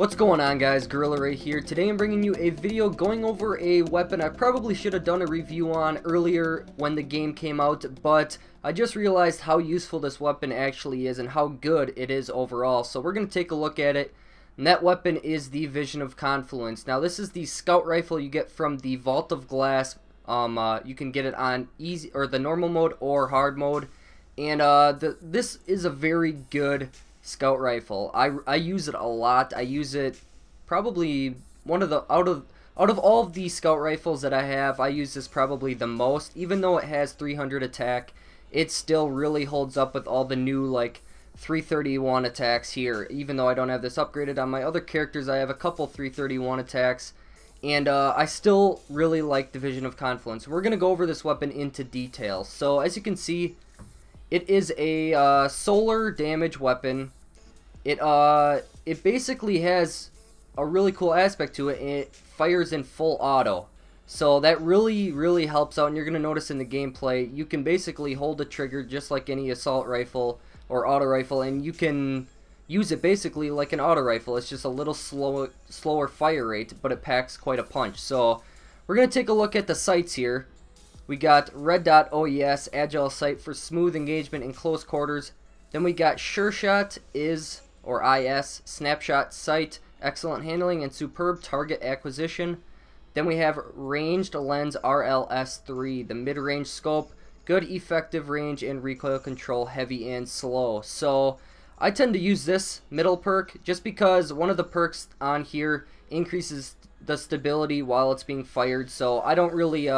What's going on, guys? Gorilla right here. Today I'm bringing you a video going over a weapon I probably should have done a review on earlier when the game came out, but I just realized how useful this weapon actually is and how good it is overall. So we're going to take a look at it, and that weapon is the Vision of Confluence. Now this is the scout rifle you get from the Vault of Glass. You can get it on easy or the normal mode or hard mode, and this is a very good scout rifle. I use it a lot. I use it probably one of the out of all of the scout rifles that I have, I use this probably the most. Even though it has 300 attack, it still really holds up with all the new like 331 attacks here. Even though I don't have this upgraded on my other characters, I have a couple 331 attacks, and I still really like the Vision of Confluence. We're gonna go over this weapon into detail. So as you can see, it is a solar damage weapon. It basically has a really cool aspect to it. It fires in full auto, so that really helps out. And you're gonna notice in the gameplay, you can basically hold the trigger just like any assault rifle or auto rifle, and you can use it basically like an auto rifle. It's just a little slower fire rate, but it packs quite a punch. So we're gonna take a look at the sights here. We got red dot OES, agile sight for smooth engagement in close quarters. Then we got sure shot is, or IS, snapshot sight, excellent handling and superb target acquisition. Then we have ranged lens RLS3, the mid-range scope, good effective range and recoil control, heavy and slow. So I tend to use this middle perk just because one of the perks on here increases the stability while it's being fired. So I don't really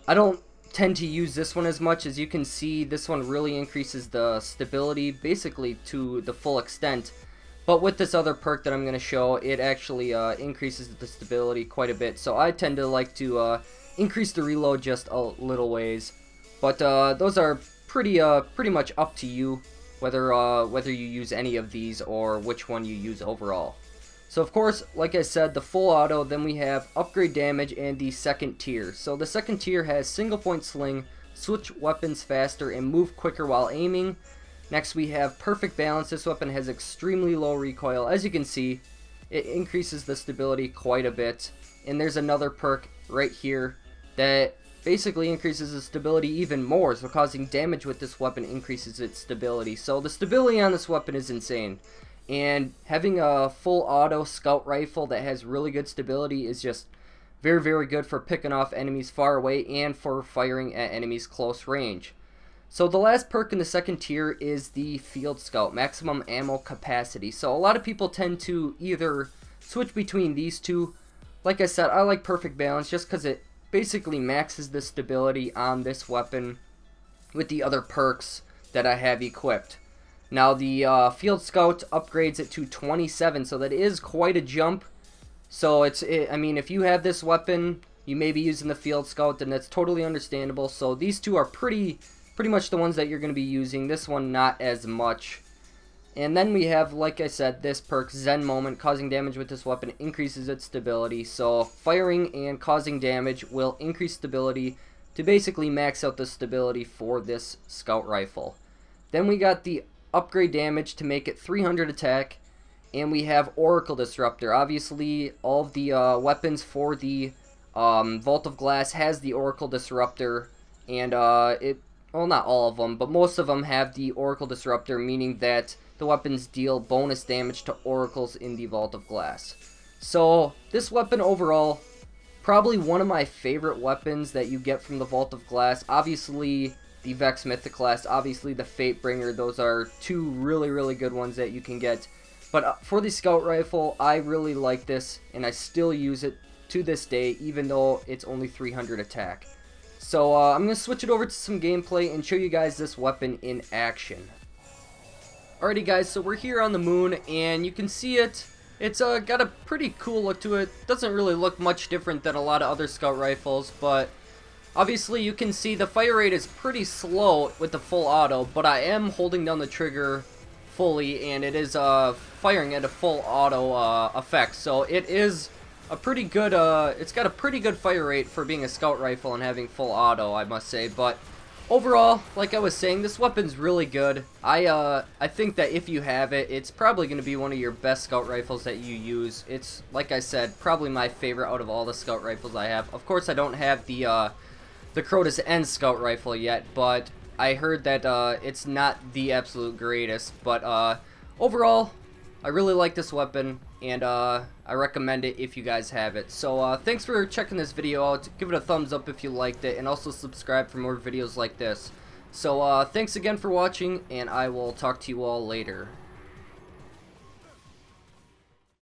I don't tend to use this one as much. As you can see, this one really increases the stability basically to the full extent. But with this other perk that I'm going to show, it actually increases the stability quite a bit. So I tend to like to increase the reload just a little ways. But those are pretty much up to you, whether you use any of these or which one you use overall. So of course, like I said, the full auto, then we have upgrade damage and the second tier. So the second tier has single point sling, switch weapons faster, and move quicker while aiming. Next we have perfect balance. This weapon has extremely low recoil. As you can see, it increases the stability quite a bit. And there's another perk right here that basically increases the stability even more, so causing damage with this weapon increases its stability. So the stability on this weapon is insane. And having a full auto scout rifle that has really good stability is just very good for picking off enemies far away and for firing at enemies close range. So the last perk in the second tier is the Field Scout, maximum ammo capacity. So a lot of people tend to either switch between these two. Like I said, I like perfect balance just because it basically maxes the stability on this weapon with the other perks that I have equipped. Now the Field Scout upgrades it to 27, so that is quite a jump. So I mean, if you have this weapon, you may be using the Field Scout, and that's totally understandable. So these two are pretty much the ones that you're going to be using. This one not as much. And then we have, like I said, this perk, Zen Moment, causing damage with this weapon increases its stability. So firing and causing damage will increase stability to basically max out the stability for this scout rifle. Then we got the upgrade damage to make it 300 attack, and we have Oracle Disruptor. Obviously all of the weapons for the Vault of Glass has the Oracle Disruptor, and well, not all of them, but most of them have the Oracle Disruptor, meaning that the weapons deal bonus damage to oracles in the Vault of Glass. So this weapon overall, probably one of my favorite weapons that you get from the Vault of Glass. Obviously the Vex Mythoclast, obviously the Fatebringer, those are two really good ones that you can get. But for the scout rifle, I really like this, and I still use it to this day, even though it's only 300 attack. So I'm going to switch it over to some gameplay and show you guys this weapon in action. Alrighty guys, so we're here on the moon, and you can see it. It's got a pretty cool look to it. Doesn't really look much different than a lot of other scout rifles, but obviously you can see the fire rate is pretty slow with the full auto, but I am holding down the trigger fully, and it is firing at a full auto effect. So it is a pretty good, it's got a pretty good fire rate for being a scout rifle and having full auto, I must say. But overall, like I was saying, this weapon's really good. I think that if you have it, it's probably going to be one of your best scout rifles that you use. It's, like I said, probably my favorite out of all the scout rifles I have. Of course, I don't have the Crotus N scout rifle yet, but I heard that it's not the absolute greatest. But overall, I really like this weapon, and I recommend it if you guys have it. So thanks for checking this video out. Give it a thumbs up if you liked it, and also subscribe for more videos like this. So thanks again for watching, and I will talk to you all later.